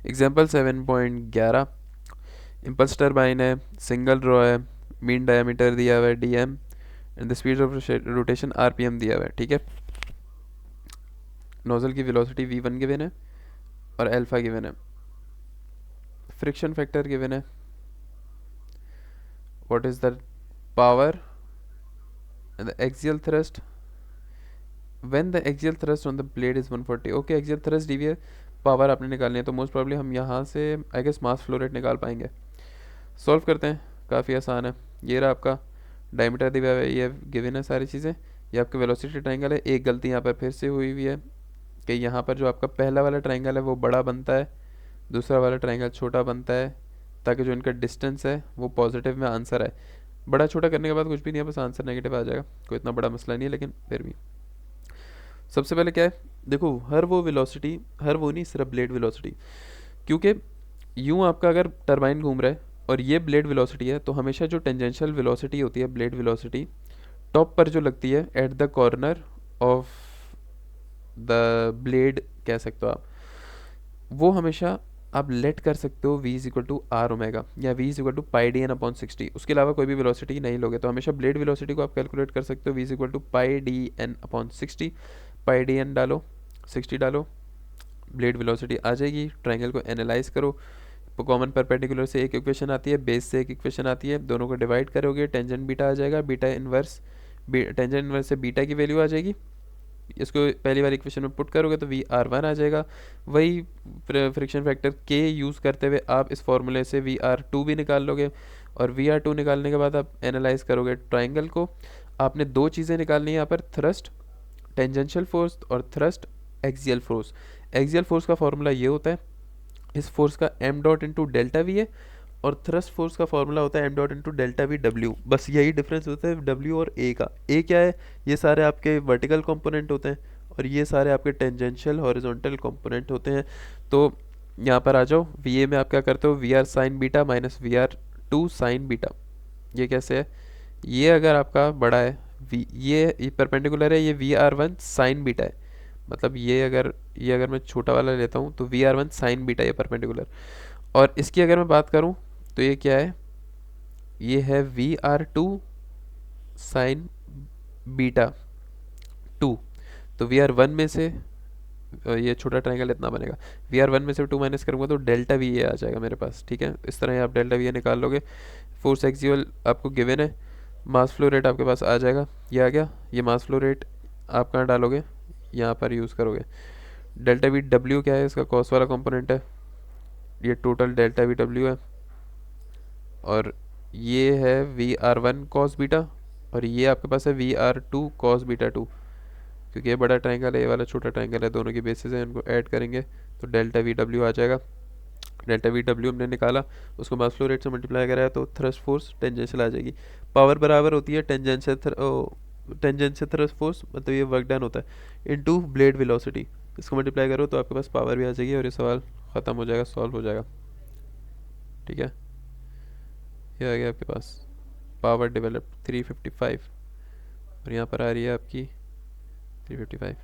Example 7.11 impulse turbine है, single row है, mean diameter दिया हुआ है dm and the speed of rotation rpm दिया हुआ है। ठीक है, नोजल की वेलोसिटी v1 गिवन है और अल्फा गिवन है, फ्रिक्शन फैक्टर गिवन है, what is the power and the axial thrust when the axial thrust on the blade is 140। Okay, axial thrust DV है, पावर आपने निकालनी है, तो मोस्ट प्रॉब्ली हम यहाँ से I guess mass flow rate निकाल पाएंगे। सॉल्व करते हैं, काफ़ी आसान है। ये रहा आपका डायमीटर दिया हुआ है, ये गिवन है सारी चीज़ें, ये आपका वेलोसिटी ट्रायंगल है। एक गलती यहाँ पर फिर से हुई हुई है कि यहाँ पर जो आपका पहला वाला ट्रायंगल है वो बड़ा बनता है, दूसरा वाला ट्रायंगल छोटा बनता है, ताकि जो इनका डिस्टेंस है वो पॉजिटिव में आंसर है। बड़ा छोटा करने के बाद कुछ भी नहीं है, बस आंसर नेगेटिव आ जाएगा, कोई इतना बड़ा मसला नहीं है, लेकिन फिर भी सबसे पहले क्या है, देखो हर वो वेलोसिटी, हर वो नहीं, सिर्फ ब्लेड वेलोसिटी, क्योंकि यूँ आपका अगर टरबाइन घूम रहा है और ये ब्लेड वेलोसिटी है, तो हमेशा जो टेंजेंशियल वेलोसिटी होती है, ब्लेड वेलोसिटी टॉप पर जो लगती है at the corner of the blade कह सकते हो आप, वो हमेशा आप लेट कर सकते हो v is equal to R omega या v is equal to pi D N upon 60। उसके अलावा कोई भी वेलोसिटी नहीं लोगे तो हमेशा ब्लेड वेलोसिटी को आप कैलकुलेट कर सकते हो v is equal to pi D N upon 60। Pi D N डालो, 60 डालो, ब्लेड वेलोसिटी आ जाएगी। ट्रायंगल को एनालाइज करो, कॉमन परपेंडिकुलर से एक इक्वेशन आती है, बेस से एक इक्वेशन आती है, दोनों को डिवाइड करोगे, टेंजेंट बीटा आ जाएगा, बीटा इनवर्स, टेंजेंट इनवर्स से बीटा की वैल्यू आ जाएगी, इसको पहली बार इक्वेशन में पुट करोगे तो वी आर वन आ जाएगा। वही फ्रिक्शन फैक्टर के यूज़ करते हुए आप इस फॉर्मूले से वी आर टू भी निकाल लोगे, और वी आर टू निकालने के बाद आप एनालाइज करोगे ट्राइंगल को। आपने दो चीज़ें निकालनी है यहाँ पर, थ्रस्ट टेंजेंशियल फोर्स और thrust axial force. Axial force का फॉर्मूला ये होता है, इस फोर्स का M dot into delta V है, और थ्रस्ट फोर्स का फॉर्मूला होता है M dot into delta V W. बस यही डिफरेंस होता है डब्ल्यू और ए का। ए क्या है, ये सारे आपके वर्टिकल कंपोनेंट होते हैं और ये सारे आपके टेंजेंशियल हॉरिजॉन्टल कंपोनेंट होते हैं। तो यहाँ पर आ जाओ, वी ए में आप क्या करते हो, V R sine beta minus V R two sine beta. ये कैसे है, ये अगर आपका बड़ा है वी, ये परपेंडिकुलर है, ये V R one sine beta है, मतलब ये अगर मैं छोटा वाला लेता हूँ तो V R one sine beta ये परपेंडिकुलर। और इसकी अगर मैं बात करूँ तो ये क्या है, ये है V R two sine beta two. तो वी आर वन में से ये छोटा ट्रायंगल इतना बनेगा, वी आर वन में से टू माइनस करूँगा तो डेल्टा वी ए आ जाएगा मेरे पास। ठीक है, इस तरह आप डेल्टा वी ए निकाल लोगे। फोर्स एक्सियल आपको गिवन है, मास फ्लो रेट आपके पास आ जाएगा, ये आ गया। ये मास फ्लो रेट आप कहाँ डालोगे, यहाँ पर यूज़ करोगे। डेल्टा वी डब्ल्यू क्या है, इसका कॉस वाला कंपोनेंट है, ये टोटल डेल्टा वी डब्ल्यू है, और ये है V R one cos beta, और ये आपके पास है V R two cos beta two. क्योंकि ये बड़ा ट्रायंगल है, ये वाला छोटा ट्रायंगल है, दोनों की बेसिस है, इनको ऐड करेंगे तो डेल्टा वी डब्ल्यू आ जाएगा। डेल्टा वी डब्ल्यू हमने निकाला, उसको मास फ्लो रेट से मल्टीप्लाई कराया तो थ्रस्ट फोर्स टेंजेंशियल आ जाएगी। पावर बराबर होती है टेंजेंशियल थ्रस्ट फोर्स, मतलब ये वर्क डन होता है इनटू ब्लेड वेलोसिटी। इसको मल्टीप्लाई करो तो आपके पास पावर भी आ जाएगी और ये सवाल ख़त्म हो जाएगा, सॉल्व हो जाएगा। ठीक है, ये आ गया आपके पास पावर डेवलप 355, और यहाँ पर आ रही है आपकी 355।